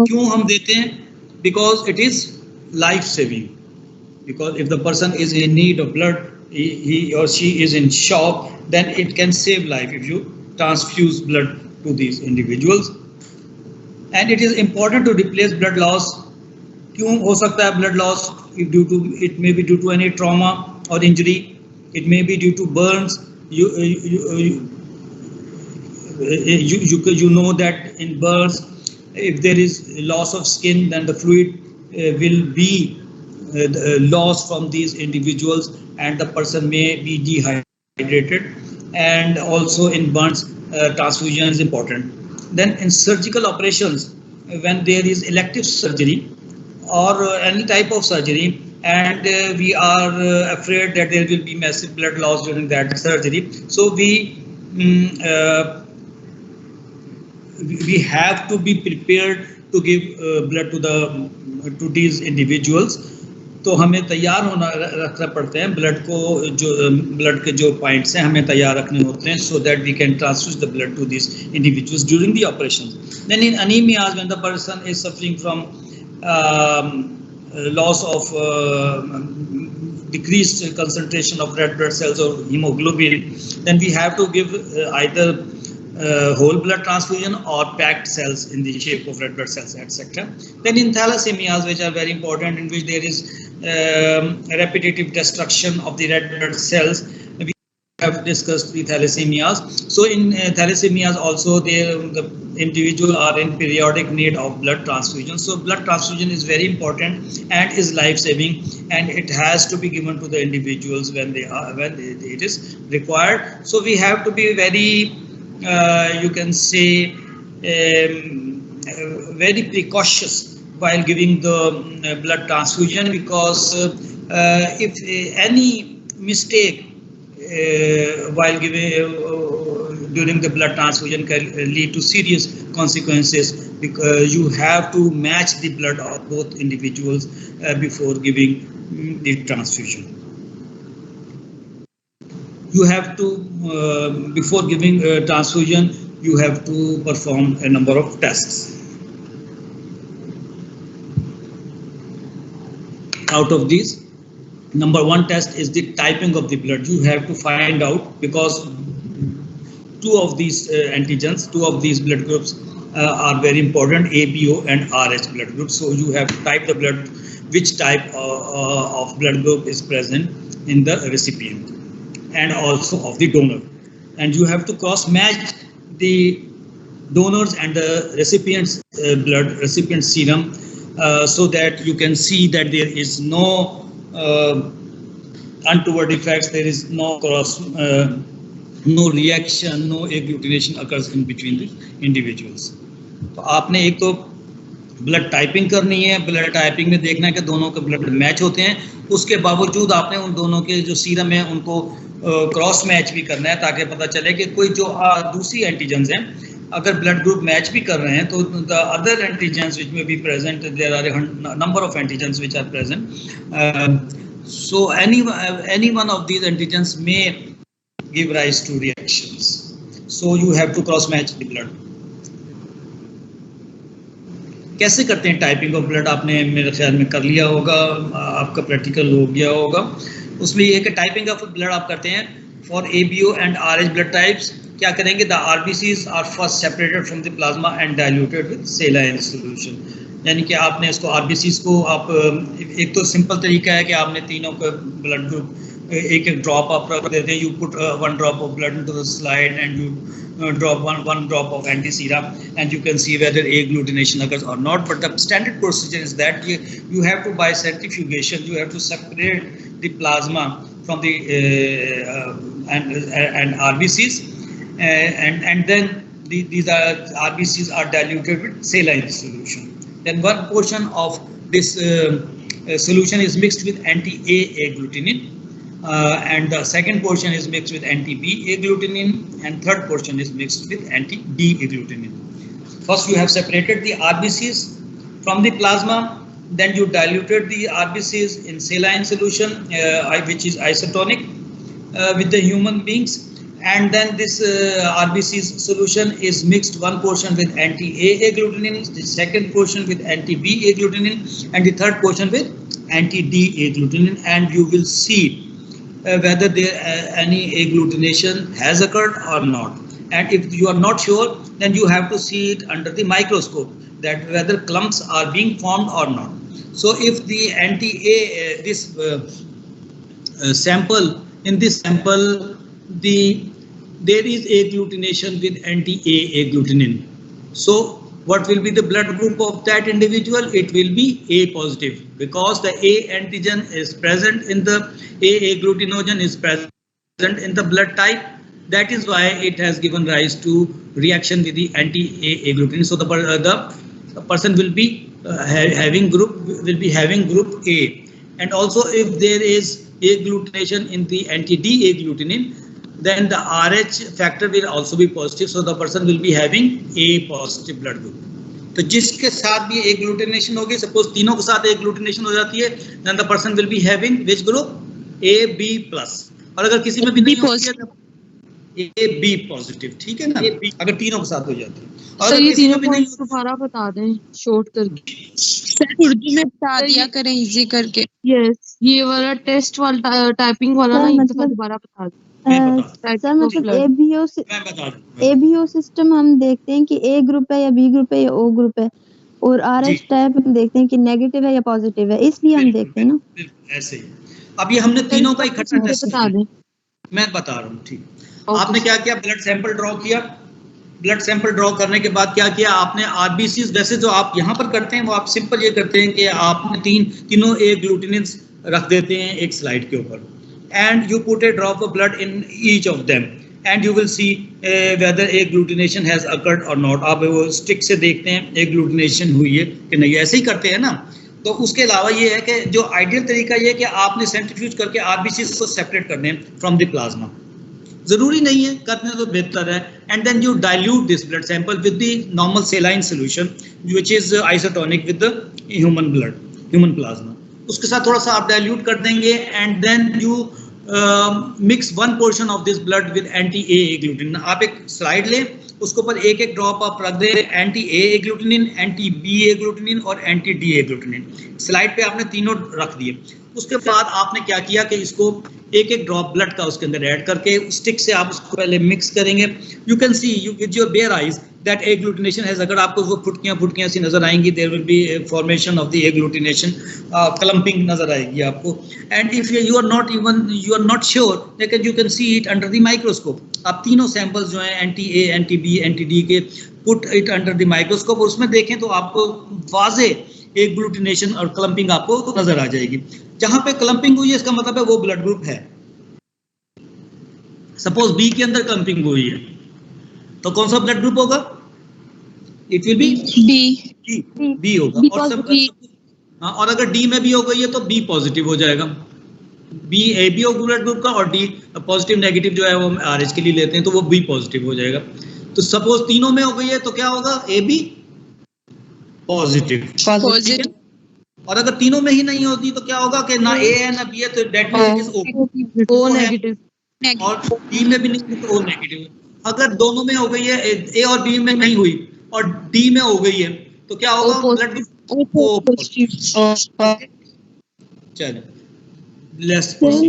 क्यों हम देते हैं? Because it is life saving. Because if the person is in need of blood, he or she is in shock, then it can save life if you transfuse blood to these individuals. And it is important to replace blood loss. क्यों हो सकता है blood loss? It may be due to any trauma or injury. It may be due to burns. You know that in burns, if there is loss of skin, then the fluid will be lost from these individuals, and the person may be dehydrated. And also in burns, transfusion is important. Then in surgical operations, when there is elective surgery or any type of surgery, and we are afraid that there will be massive blood loss during that surgery, so we have to be prepared to give blood to these individuals. तो हमें तैयार होना रखना पड़ते हैं blood को, जो blood के जो पॉइंट्स हैं हमें तैयार रखने होते हैं, so that we can transfuse the blood to these individuals during the operations. Then in anemias, when the person is suffering from loss of decreased concentration of red blood cells or hemoglobin, then we have to give either whole blood transfusion or packed cells in the shape of red blood cells, etc. Then in thalassemias, which are very important, in which there is repetitive destruction of the red blood cells, we have discussed the thalassemias. So in thalassemias also, the individual are in periodic need of blood transfusion. So blood transfusion is very important and is life-saving, and it has to be given to the individuals when it is required. So we have to be very you can say very precautious while giving the blood transfusion, because if any mistake while giving during the blood transfusion can lead to serious consequences, because you have to match the blood of both individuals before giving the transfusion. You have to, before giving transfusion, you have to perform a number of tests. Out of these, number one test is the typing of the blood. You have to find out, because two of these antigens, two of these blood groups are very important, ABO and RH blood groups. So you have to type the blood, which type of blood group is present in the recipient, and also of the donor. And you have to cross match the donors and the recipient's recipient serum, so that you can see that there is no untoward effects, there is no no reaction, no agglutination occurs in between the individuals. तो आपने एक तो blood typing करनी है, blood typing में देखना है कि दोनों के ब्लड मैच होते हैं, उसके बावजूद आपने उन दोनों के जो सीरम है उनको क्रॉस मैच भी करना है, ताकि पता चले कि कोई जो दूसरी एंटीजेंस हैं अगर ब्लड ग्रुप मैच भी कर रहे हैं तो the other antigens which may be present, there are number of antigens which are present, so any one of these antigens may give rise to reactions. So you have to cross match the blood. कैसे करते हैं typing of blood? आपने मेरे ख्याल में कर लिया होगा, आपका प्रैक्टिकल हो गया होगा। उसमें ये कि टाइपिंग ऑफ ब्लड आप करते हैं for ABO and RH blood types. क्या करेंगे? The RBCs are first separated from the plasma and diluted with saline solution. यानी कि आपने इसको RBCs को आप एक तो सिंपल तरीका है कि आपने तीनों का ब्लड ग्रुप एक ड्रॉप आप रख देते हैं, you put 1 drop of blood into the slide and you drop one drop of anti-serum, and you can see whether agglutination occurs or not. But the standard procedure is that you have to, by centrifugation, you have to separate the plasma from the and RBCs, and then these RBCs are diluted with saline solution. Then one portion of this solution is mixed with anti-A agglutinin, and the second portion is mixed with anti-B agglutinin, and third portion is mixed with anti-D agglutinin. First you have separated the RBCs from the plasma, then you diluted the RBCs in saline solution, which is isotonic with the human beings, and then this RBC solution is mixed one portion with anti-A agglutinin, the second portion with anti-B agglutinin, and the third portion with anti-D agglutinin, and you will see whether there any agglutination has occurred or not. And if you are not sure, then you have to see it under the microscope, that whether clumps are being formed or not. So if the anti-A sample, in this sample there is agglutination with anti-A agglutininin. So what will be the blood group of that individual? It will be A positive, because the A antigen is present in the A agglutinogen is present in the blood type. That is why it has given rise to reaction with the anti-A agglutinin. So the person will be having group A. And also if there is agglutination in the anti-D agglutinin, then the RH factor will also be positive, so the person will be having A positive blood group. तो जिसके साथ भी agglutination होगी, suppose तीनों के साथ agglutination हो जाती है, then the person will be having which group? AB plus. और अगर किसी में भी नहीं होती है AB positive, ठीक है ना, अगर तीनों के साथ हो जाती है। और तो ये तीनों पॉइंट्स दोबारा बता दें शॉर्ट करके, सर उर्दू में बता दिया करें इजी करके। यस, ये वाला टेस्ट वाला टाइपिंग वाला ना एक दफा दोबारा बता दें। सर मतलब एबीओ सिस्टम हम देखते हैं कि ए ग्रुप है या बी ग्रुप है या ओ ग्रुप है, और आरएच टाइप हम देखते हैं कि नेगेटिव है या पॉजिटिव है, इसलिए हम देखते हैं ना ऐसे ही। अब ये हमने तीनों का इकट्ठा टेस्ट बता दें, मैं बता रहा हूँ, ठीक। आपने क्या किया, ब्लड सैंपल ड्रॉ किया। ब्लड सैंपल ड्रॉ करने के बाद क्या किया आपने, आरबीसीज वैसे जो आप यहाँ पर करते हैं वो आप सिंपल ये करते हैं कि आपने तीनों एग्लूटिनिन्स रख देते हैं एक स्लाइड के ऊपर, and you put a drop of blood in each of them and you will see whether agglutination has occurred or not. आप वो स्टिक से देखते हैं agglutination हुई है कि नहीं, ऐसे ही करते हैं ना। तो उसके अलावा ये है कि जो आइडियल तरीका ये है कि आपने सेंट्रीफ्यूज करके आरबीसीज को सेपरेट करने फ्रॉम द प्लाज्मा, जरूरी नहीं है, करने तो बेहतर है। And then you dilute this blood sample with the normal saline solution which is isotonic with the human blood, human plasma, उसके साथ थोड़ा सा आप डाइल्यूट कर देंगे and then you mix one portion of this blood with anti A agglutinin. आप एक slide लें, उसके ऊपर एक एक ड्रॉप आप रख दें anti A agglutinin, anti B agglutinin और एंटी डी एग्लूटिनिन। स्लाइड पे आपने तीनों रख दिए। उसके बाद आपने क्या किया कि इसको एक एक ड्रॉप ब्लड का उसके अंदर ऐड करके स्टिक से आप उसको पहले मिक्स करेंगे। You can see you with your bare eyes that agglutination has, अगर आपको वो फुटकियां सी नजर आएंगी, there will be formation of the agglutination, clumping नजर आएगी आपको। And if you are not sure लेकिन you can see it under the microscope. आप तीनों सैंपल्स जो हैं anti A, anti B, anti D के, put it under the microscope, उसमें देखें तो आपको वाजे एग्लूटिनेशन और क्लम्पिंग आपको नजर आ जाएगी। जहां पे क्लम्पिंग हुई है इसका मतलब है वो ब्लड ग्रुप है। सपोज बी के अंदर क्लम्पिंग हुई है तो कौन सा ब्लड ग्रुप होगा? इट विल बी बी होगा। और अगर डी में भी हो गई है तो बी पॉजिटिव हो जाएगा। बी ए बी होगा ब्लड ग्रुप का, और डी पॉजिटिव नेगेटिव जो है वो आरएच के लिए लेते हैं तो वो बी पॉजिटिव हो जाएगा। तो सपोज तीनों में हो गई है तो क्या होगा? A B positive. और अगर तीनों में ही नहीं होती तो क्या होगा कि ना ए है ना बी है, तो that means it is O negative, और डी में भी नहीं तो ओ नेगेटिव। अगर दोनों में हो गई है, ए और बी में नहीं हुई और डी में हो गई है तो क्या होगा? Blood group O positive. चलो लेट्स